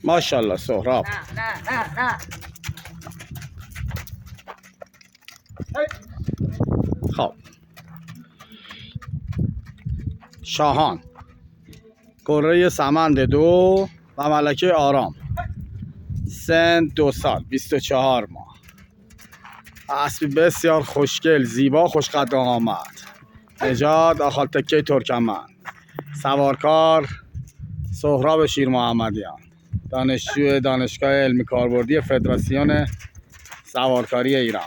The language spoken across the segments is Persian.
ماشاءالله سهراب. نه. خب شاهان کره سمند 2 و ملکه آرام، سن 2 سال 24 ماه. اسبی بسیار خوشگل، زیبا، خوش قد و آمد. نژاد آخال تکه ترکمن. سوارکار سهراب شیر محمدیان، دانشجو دانشگاه علمی کاربردی فدراسیون سوارکاری ایران.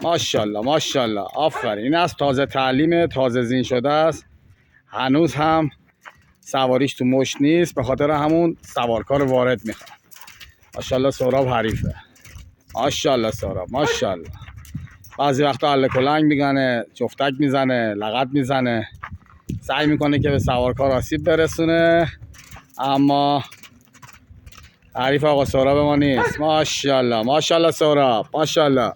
ماشاءالله ماشاءالله، آفرین. این از تازه تعلیم، تازه زین شده است، هنوز هم سواریش تو مشت نیست، به خاطر همون سوارکار وارد میخواد. ماشاءالله سهراب حریفه. ماشاءالله سهراب ماشاءالله. بعضی وقتا اله کلنگ میزنه، جفتک میزنه، لغت میزنه، سعی میکنه که به سوارکار آسیب برسونه، اما حریف آقا سهراب ما نیست. ماشاءالله ماشاءالله سهراب ماشاءالله.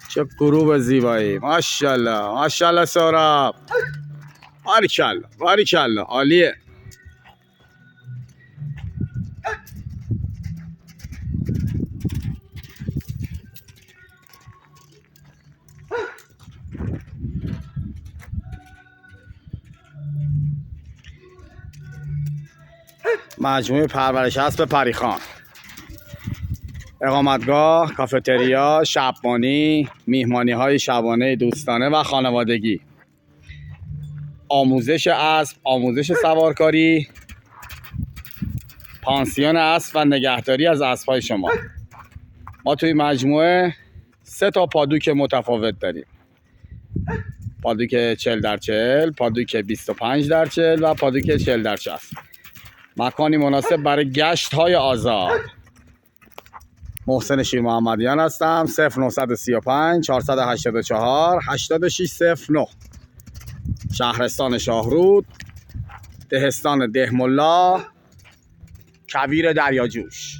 چه غروب زیبایی. ماشاءالله ماشاءالله سهراب. باریکالله باریکالله، عالیه. مجموعه پرورش اسب پریخان، اقامتگاه، کافتریا، شبانی، میهمانی های شبانه دوستانه و خانوادگی، آموزش اسب، آموزش سوارکاری، پانسیون اسب و نگهداری از اسب‌های شما. ما توی مجموعه 3 تا پادوک متفاوت داریم: پادوک 40x40، پادوک 25x40 و پادوک 40x60. مکانی مناسب برای گشت های آزاد. محسن شیر محمدیان هستم. 0935 484 8609، شهرستان شاهرود، دهستان دهملا، کویر دریاجوش.